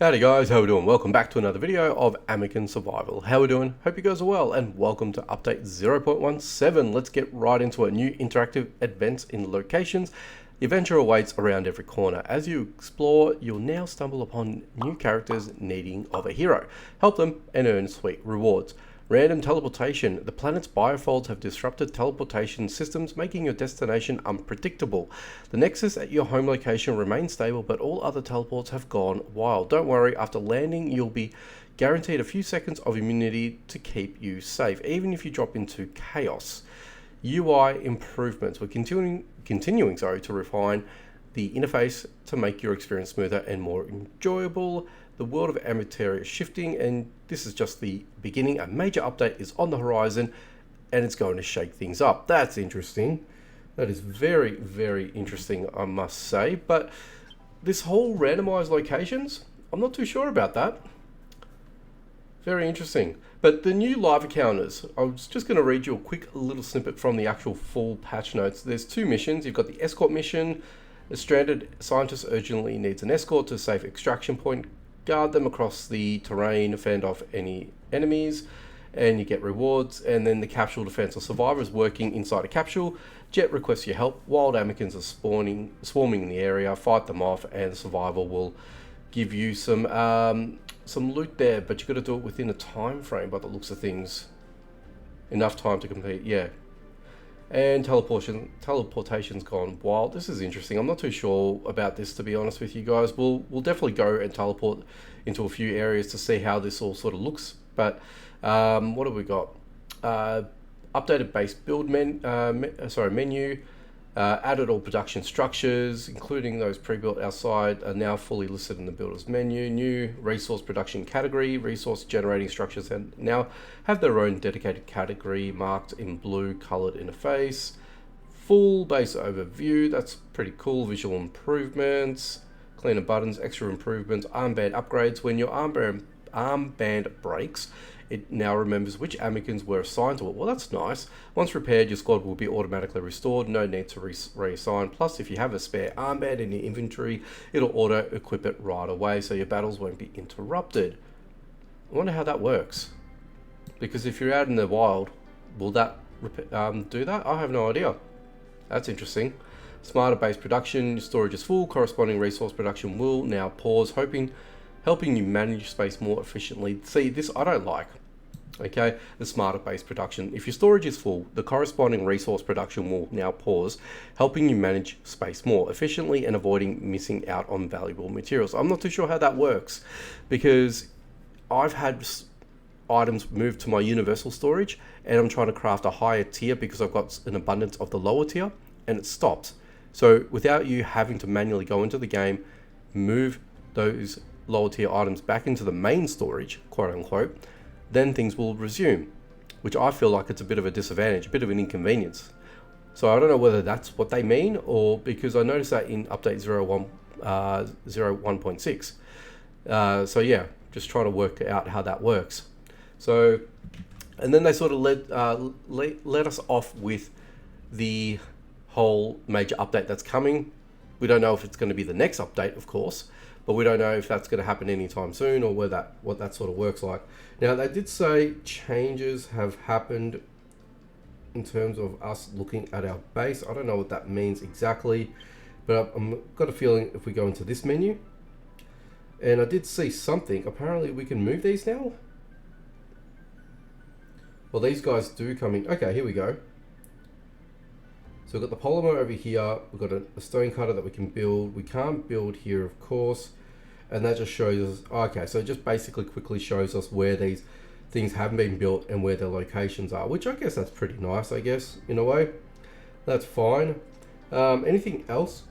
Howdy guys, how we doing? Welcome back to another video of Amikin Survival. How we doing? Hope you guys are well, and welcome to update 0.17. Let's get right into it. New interactive events in locations. The adventure awaits around every corner. As you explore, you'll now stumble upon new characters needing of a hero. Help them and earn sweet rewards. Random teleportation. The planet's biofolds have disrupted teleportation systems, making your destination unpredictable. The nexus at your home location remains stable, but all other teleports have gone wild. Don't worry, after landing, you'll be guaranteed a few seconds of immunity to keep you safe, even if you drop into chaos. UI improvements. We're continuing to refine the interface to make your experience smoother and more enjoyable. The world of Amateur is shifting, and this is just the beginning. A major update is on the horizon, and it's going to shake things up. That's interesting. That is very, very interesting, I must say. But this whole randomized locations, I'm not too sure about that. Very interesting. But the new live encounters, I was just going to read you a quick little snippet from the actual full patch notes. There's two missions. You've got the Escort mission. A stranded scientist urgently needs an escort to a safe extraction point. Guard them across the terrain, fend off any enemies, and you get rewards. And then the capsule defense of survivors working inside a capsule. Jet requests your help. Wild Amikins are swarming in the area. Fight them off, and survival will give you some loot there. But you got to do it within a time frame, by the looks of things. Enough time to complete, yeah. And teleportation's gone wild. This is interesting. I'm not too sure about this, to be honest with you guys. We'll definitely go and teleport into a few areas to see how this all sort of looks. But what have we got? Updated base build menu. Added all production structures, including those pre-built outside, are now fully listed in the builder's menu. New resource production category. Resource generating structures and now have their own dedicated category marked in blue colored interface. Full base overview. That's pretty cool. Visual improvements, cleaner buttons, extra improvements, armband upgrades. When your armband breaks, it now remembers which Amikins were assigned to it. Well, that's nice. Once repaired, your squad will be automatically restored. No need to reassign. Plus, if you have a spare armband in your inventory, it'll auto-equip it right away, so your battles won't be interrupted. I wonder how that works. Because if you're out in the wild, will that do that? I have no idea. That's interesting. Smarter base production. Your storage is full. Corresponding resource production will now pause, helping you manage space more efficiently. See, this I don't like. Okay, the smarter base production. If your storage is full, the corresponding resource production will now pause, helping you manage space more efficiently and avoiding missing out on valuable materials. I'm not too sure how that works, because I've had items moved to my universal storage, and I'm trying to craft a higher tier because I've got an abundance of the lower tier, and it stops. So without you having to manually go into the game, move those lower tier items back into the main storage, quote unquote, then things will resume, which I feel like it's a bit of a disadvantage, a bit of an inconvenience. So I don't know whether that's what they mean, or because I noticed that in update 01.6. So yeah, just trying to work out how that works. So, and then they sort of let us off with the whole major update that's coming. We don't know if it's going to be the next update, of course, but we don't know if that's going to happen anytime soon, or what that sort of works like. Now, they did say changes have happened in terms of us looking at our base. I don't know what that means exactly, but I've got a feeling if we go into this menu, and I did see something, apparently we can move these now. Well, these guys do come in. Okay, here we go. So we've got the polymer over here, we've got a stone cutter that we can build. We can't build here, of course, and that just shows us, okay, so it just basically quickly shows us where these things haven't been built and where their locations are, which I guess that's pretty nice, I guess, in a way. That's fine. Anything else?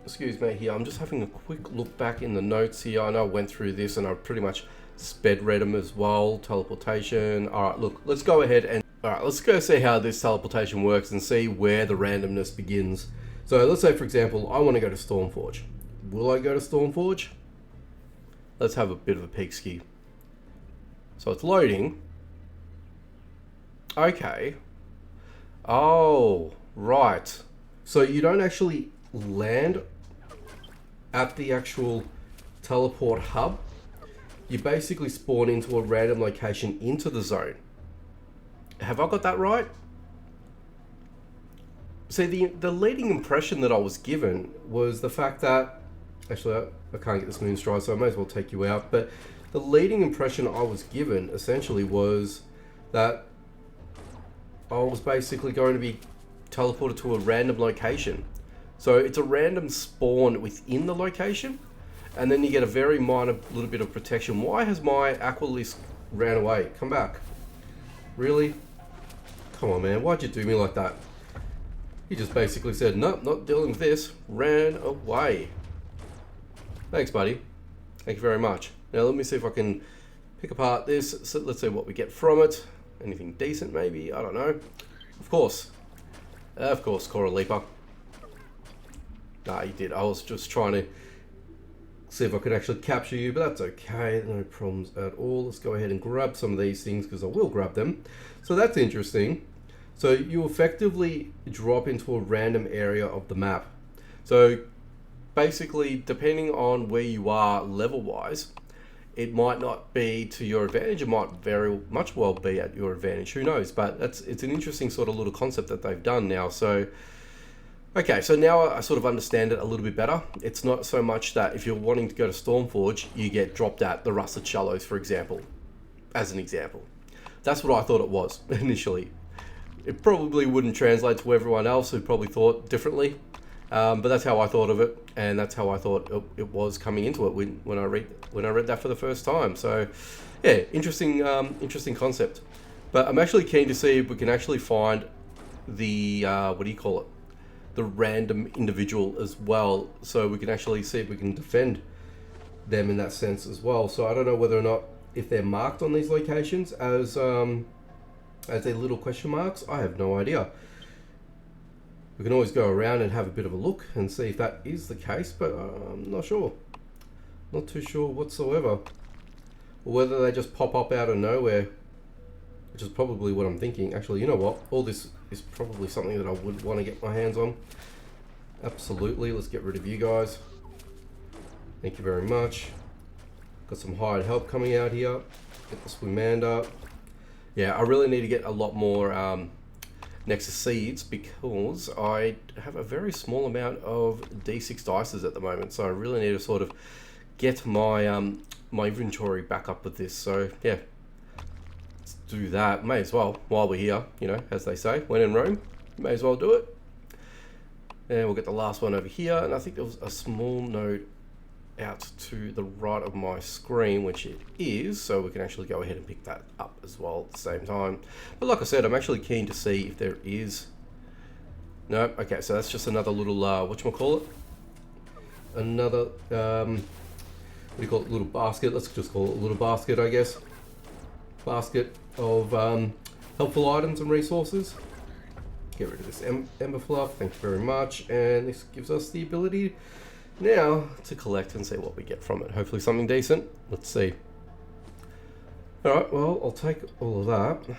Excuse me here, I'm just having a quick look back in the notes here. I know I went through this and I pretty much sped read them as well. Teleportation. All right, look, let's go ahead and alright, let's go see how this teleportation works and see where the randomness begins. So let's say, for example, I want to go to Stormforge. Will I go to Stormforge? Let's have a bit of a peek ski. So it's loading. Okay. Oh, right. So you don't actually land at the actual teleport hub, you basically spawn into a random location into the zone. Have I got that right? See, the leading impression that I was given was the fact that, actually I can't get this Moonstride, so I may as well take you out, but the leading impression I was given essentially was that I was basically going to be teleported to a random location. So it's a random spawn within the location, and then you get a very minor little bit of protection. Why has my Aqualisk ran away? Come back. Really? Come on, man. Why'd you do me like that? He just basically said, nope, not dealing with this. Ran away. Thanks, buddy. Thank you very much. Now let me see if I can pick apart this. So let's see what we get from it. Anything decent, maybe? I don't know. Of course, Coral Leaper. Nah, you did. I was just trying to see if I could actually capture you, but that's okay. No problems at all. Let's go ahead and grab some of these things because I will grab them. So that's interesting. So you effectively drop into a random area of the map. So basically, depending on where you are level-wise, it might not be to your advantage. It might very much well be at your advantage. Who knows? But it's an interesting sort of little concept that they've done now. So, okay, so now I sort of understand it a little bit better. It's not so much that if you're wanting to go to Stormforge, you get dropped at the Rusted Shallows, for example, as an example. That's what I thought it was initially. It probably wouldn't translate to everyone else who probably thought differently. But that's how I thought of it, and that's how I thought it was coming into it when I read that for the first time. So, yeah, interesting concept. But I'm actually keen to see if we can actually find the what do you call it? The random individual as well, so we can actually see if we can defend them in that sense as well. So I don't know whether or not if they're marked on these locations as their little question marks. I have no idea. We can always go around and have a bit of a look and see if that is the case, but I'm not sure. Not too sure whatsoever. Or whether they just pop up out of nowhere, which is probably what I'm thinking. Actually, you know what? All this is probably something that I would want to get my hands on. Absolutely. Let's get rid of you guys. Thank you very much. Got some hired help coming out here. Get the Swimander. Yeah, I really need to get a lot more Nexus Seeds because I have a very small amount of D6 dices at the moment, so I really need to sort of get my my inventory back up with this. So yeah, let's do that. May as well while we're here, you know, as they say, when in Rome, may as well do it. And we'll get the last one over here, and I think there was a small node out to the right of my screen, which it is, so we can actually go ahead and pick that up as well at the same time. But like I said, I'm actually keen to see if there is... No, okay, so that's just another little, whatchamacallit? Another, what do you call it, little basket? Let's just call it a little basket, I guess. Basket of helpful items and resources. Get rid of this Ember Fluff, thank you very much. And this gives us the ability now to collect and see what we get from it. Hopefully something decent. Let's see. Alright, well, I'll take all of that.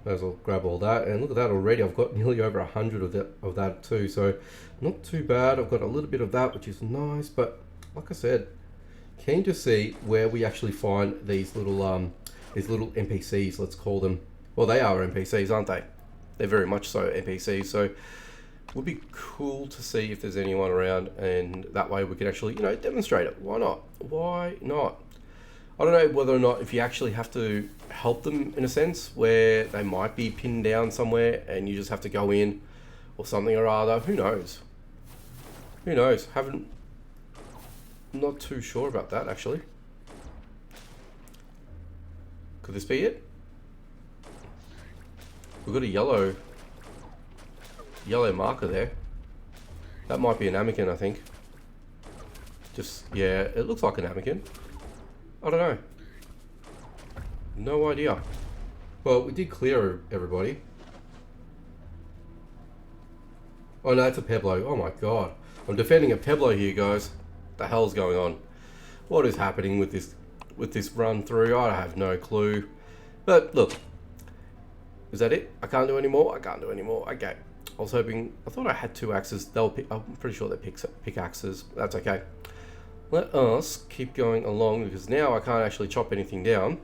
May as well grab all that. And look at that already. I've got nearly over 100 of that too. So not too bad. I've got a little bit of that, which is nice. But like I said, keen to see where we actually find these little NPCs, let's call them. Well, they are NPCs, aren't they? They're very much so NPCs. So would be cool to see if there's anyone around, and that way we can actually, you know, demonstrate it. Why not? Why not? I don't know whether or not if you actually have to help them in a sense where they might be pinned down somewhere and you just have to go in or something or other. Who knows? Who knows? Not too sure about that actually. Could this be it? We've got a yellow marker there. That might be an Amikin, I think. Just, yeah, it looks like an Amikin. I don't know. No idea. Well, we did clear everybody. Oh no, it's a Peblo. Oh my god. I'm defending a Peblo here, guys. What the hell's going on? What is happening with this run through? I have no clue. But look. Is that it? I can't do any more? I can't do any more. Okay. I was hoping, I thought I had 2 axes. I'm pretty sure they're pickaxes. That's okay. let us keep going along, because now I can't actually chop anything down.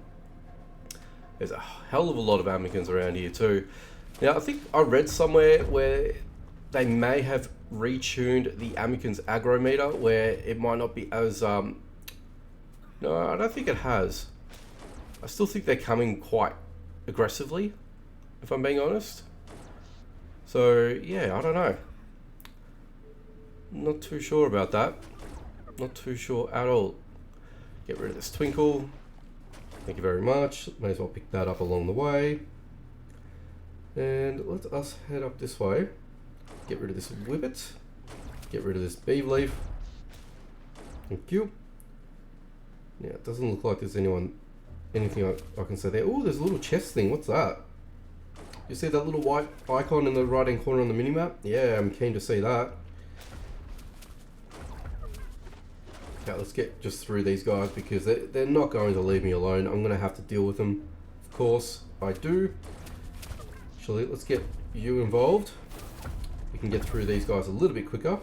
There's a hell of a lot of Amikins around here too. Now I think I read somewhere where they may have retuned the Amikin's aggro meter, where it might not be as no, I don't think it has. I still think they're coming quite aggressively, if I'm being honest. So yeah, I don't know. Not too sure about that. Not too sure at all. Get rid of this twinkle. Thank you very much. May as well pick that up along the way. And let us head up this way. Get rid of this whippet. Get rid of this beave leaf. Thank you. Yeah, it doesn't look like there's anything I can say there. Oh, there's a little chest thing. What's that? You see that little white icon in the right hand corner on the minimap? Yeah, I'm keen to see that. Okay, let's get just through these guys, because they're not going to leave me alone. I'm going to have to deal with them. Of course, I do. Actually, let's get you involved. We can get through these guys a little bit quicker.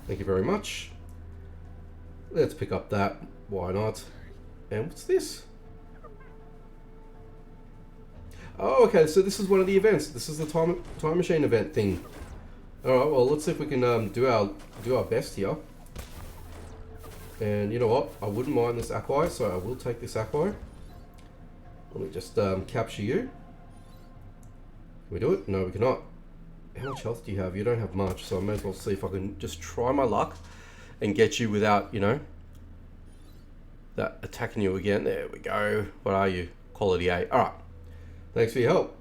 Thank you very much. Let's pick up that. Why not? And what's this? Oh, okay, so this is one of the events. This is the time machine event thing. Alright, well, let's see if we can do our best here. And you know what? I wouldn't mind this Aquai, so I will take this Aquai. Let me just capture you. Can we do it? No, we cannot. How much health do you have? You don't have much, so I may as well see if I can just try my luck and get you without, you know, that attacking you again. There we go. What are you? Quality A. Alright. Thanks for your help.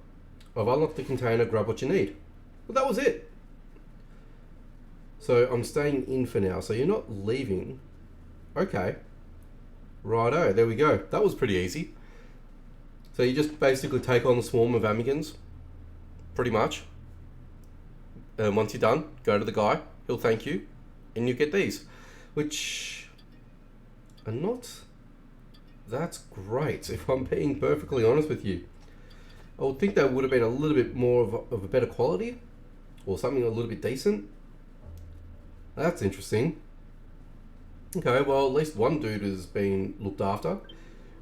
I've unlocked the container, grab what you need. But that was it. So I'm staying in for now, so you're not leaving. Okay. Righto, there we go. That was pretty easy. So you just basically take on the swarm of Amikins. Pretty much. And once you're done, go to the guy. He'll thank you. And you get these. Which are not... That's great, if I'm being perfectly honest with you. I would think that would have been a little bit more of a better quality. Or something a little bit decent. That's interesting. Okay, well, at least one dude has been looked after.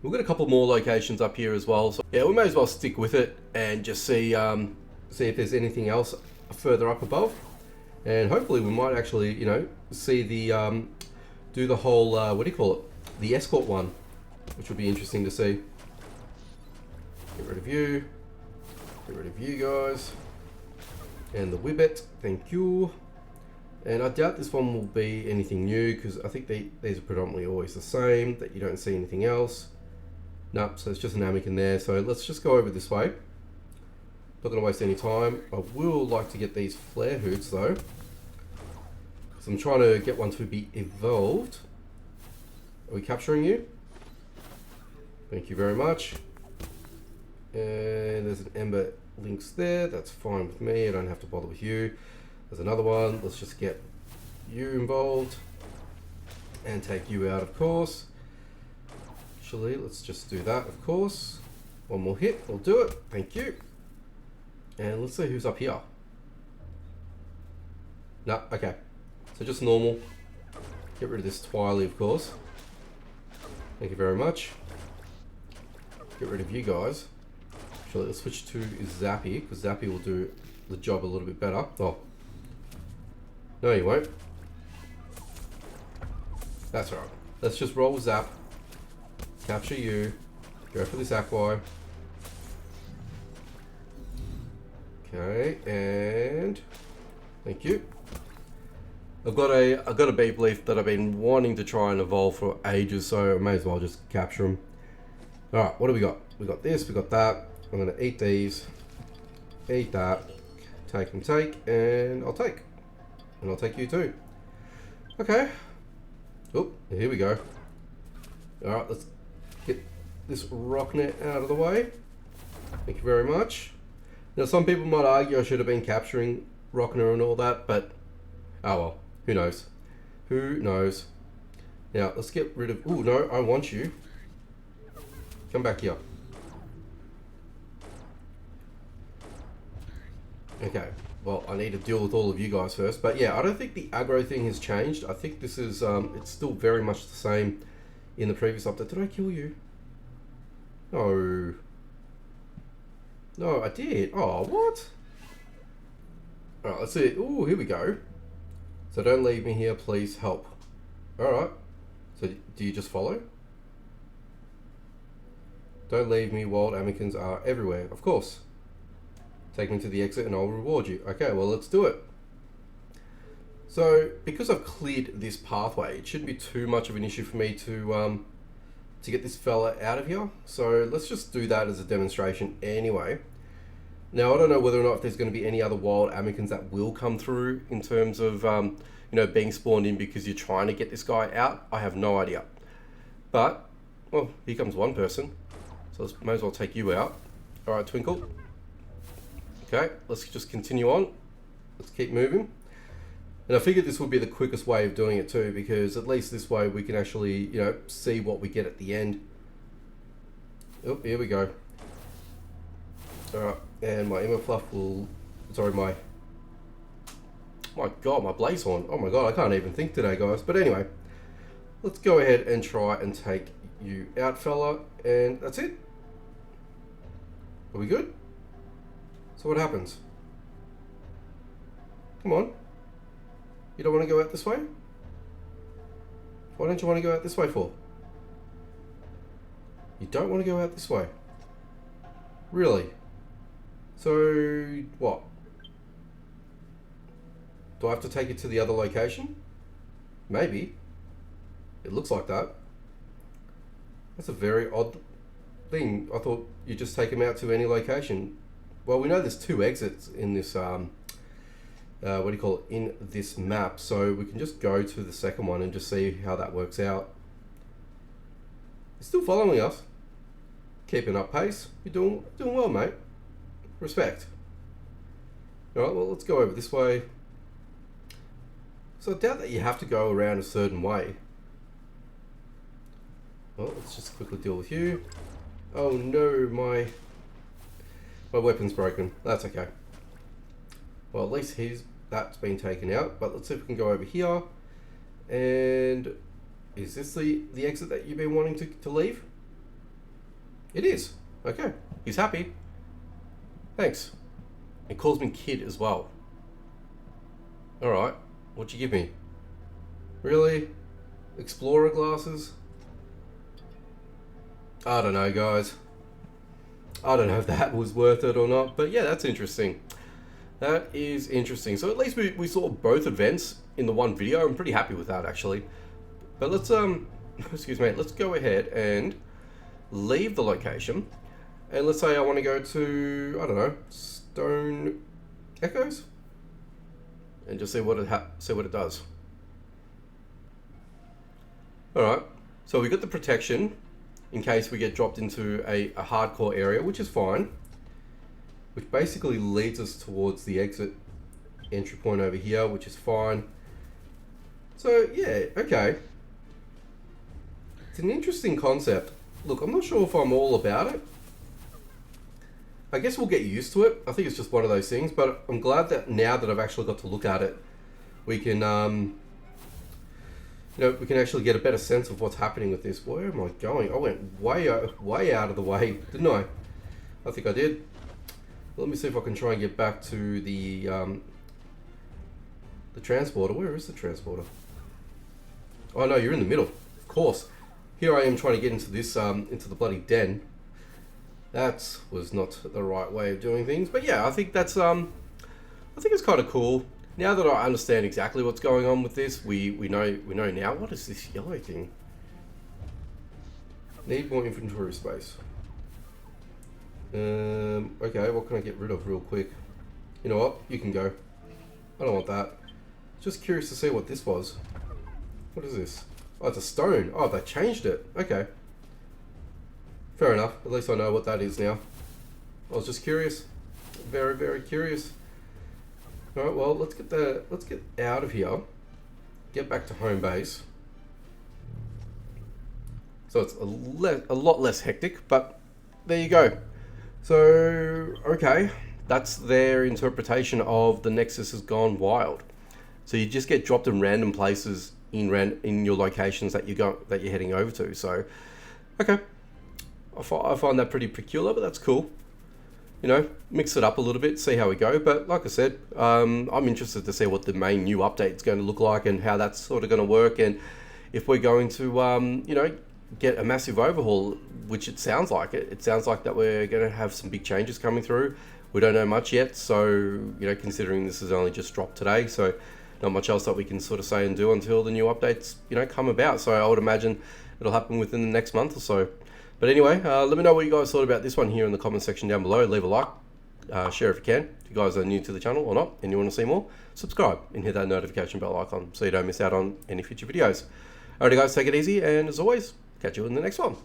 We've got a couple more locations up here as well. So yeah, we may as well stick with it and just see if there's anything else further up above. And hopefully we might actually, you know, see the, do the whole, what do you call it? The Escort one, which would be interesting to see. Get rid of you. Get rid of you guys. And the Whippet, thank you. And I doubt this one will be anything new, because I think these are predominantly always the same, that you don't see anything else. Nope, so it's just an Amikin there. So let's just go over this way. Not going to waste any time. I will like to get these flare hoots though, because I'm trying to get one to be evolved. Are we capturing you? Thank you very much. And there's an Ember Lynx there. That's fine with me. I don't have to bother with you. There's another one. Let's just get you involved and take you out, of course. Actually, let's just do that, of course. One more hit, we'll do it. Thank you. And let's see who's up here. No, okay. So just normal. Get rid of this Twily, of course. Thank you very much. Get rid of you guys. Actually, let's switch to Zappy, because Zappy will do the job a little bit better. Oh. No, you won't. That's alright. Let's just roll with Zap. Capture you. Go for this Aquai. Okay, and thank you. I've got a beep leaf that I've been wanting to try and evolve for ages, so I may as well just capture them. Alright, what do we got? We got this, we got that. I'm gonna eat these. Eat that. Take and take, and I'll take. And I'll take you too. Okay. Oh, here we go. Alright, let's get this rocknet out of the way. Thank you very much. Now, some people might argue I should have been capturing Rockner and all that, but oh well, who knows? Who knows? Now, let's get rid of... Ooh, no, I want you. Come back here. Okay, well, I need to deal with all of you guys first. But yeah, I don't think the aggro thing has changed. I think this is, it's still very much the same in the previous update. Did I kill you? No. No, I did. Oh, what? Alright, let's see. Ooh, here we go. So don't leave me here, please help. Alright. So do you just follow? Don't leave me, wild Amikins are everywhere. Of course. Take me to the exit and I'll reward you. Okay, well, let's do it. So, because I've cleared this pathway, it shouldn't be too much of an issue for me to get this fella out of here. So let's just do that as a demonstration anyway. Now, I don't know whether or not if there's going to be any other wild Amikins that will come through in terms of, you know, being spawned in because you're trying to get this guy out. I have no idea. But, well, here comes one person. So let's, may as well take you out. All right, Twinkle. Okay, let's just continue on. Let's keep moving. And I figured this would be the quickest way of doing it too, because at least this way we can actually, you know, see what we get at the end. Oh, here we go. All right, and my Emma Fluff will, sorry, my God, my Blaze Horn. Oh my God, I can't even think today, guys. But anyway, let's go ahead and try and take you out, fella, and that's it. Are we good? So what happens? Come on. You don't want to go out this way? Why don't you want to go out this way for? You don't want to go out this way? Really? So, what? Do I have to take you to the other location? Maybe. It looks like that. That's a very odd thing. I thought you just take him out to any location. Well, we know there's 2 exits in this, what do you call it, in this map. So we can just go to the second one and just see how that works out. You're still following us. Keeping up pace. You're doing well, mate. Respect. Alright, well, let's go over this way. So I doubt that you have to go around a certain way. Well, let's just quickly deal with you. Oh no, my weapon's broken. That's okay. Well, at least that's been taken out. But let's see if we can go over here. And is this the exit that you've been wanting to leave? It is. Okay. He's happy. Thanks. He calls me kid as well. Alright. What'd you give me? Really? Explorer glasses? I don't know, guys. I don't know if that was worth it or not. But yeah, that's interesting. That is interesting. So at least we saw both events in the one video. I'm pretty happy with that, actually. But let's, excuse me, let's go ahead and leave the location. And let's say I want to go to, I don't know, Stone Echoes? And just see what it does. Alright, so we got the protection in case we get dropped into a hardcore area, which is fine. Which basically leads us towards the exit entry point over here, which is fine. So yeah, okay. It's an interesting concept. Look, I'm not sure if I'm all about it. I guess we'll get used to it. I think it's just one of those things, but I'm glad that now that I've actually got to look at it, we can, you know, we can actually get a better sense of what's happening with this. Where am I going? I went way out of the way, didn't I? I think I did. Let me see if I can try and get back to the transporter. Where is the transporter? Oh no, you're in the middle. Of course. Here I am trying to get into this, into the bloody den. That was not the right way of doing things. But yeah, I think that's, I think it's kind of cool. Now that I understand exactly what's going on with this, we know now. What is this yellow thing? Need more inventory space. Okay, what can I get rid of real quick? You know what? You can go. I don't want that. Just curious to see what this was. What is this? Oh, it's a stone. Oh, they changed it. Okay. Fair enough. At least I know what that is now. I was just curious. Very, very curious. Alright, well, let's get out of here. Get back to home base. So it's a lot less hectic, but there you go. So, okay. that's their interpretation of the Nexus has gone wild. So you just get dropped in random places in your locations that you're heading over to. So, okay, I find that pretty peculiar, but that's cool. You know, mix it up a little bit, see how we go. But like I said, I'm interested to see what the main new update is going to look like and how that's sort of going to work, and if we're going to, you know, get a massive overhaul, which it sounds like it. It sounds like that we're going to have some big changes coming through. We don't know much yet, so, you know, considering this has only just dropped today, so not much else that we can sort of say and do until the new updates, you know, come about. So I would imagine it'll happen within the next month or so. But anyway, let me know what you guys thought about this one here in the comment section down below. Leave a like, share if you can. If you guys are new to the channel or not and you want to see more, subscribe and hit that notification bell icon so you don't miss out on any future videos. Alrighty guys, take it easy, and as always, catch you in the next one.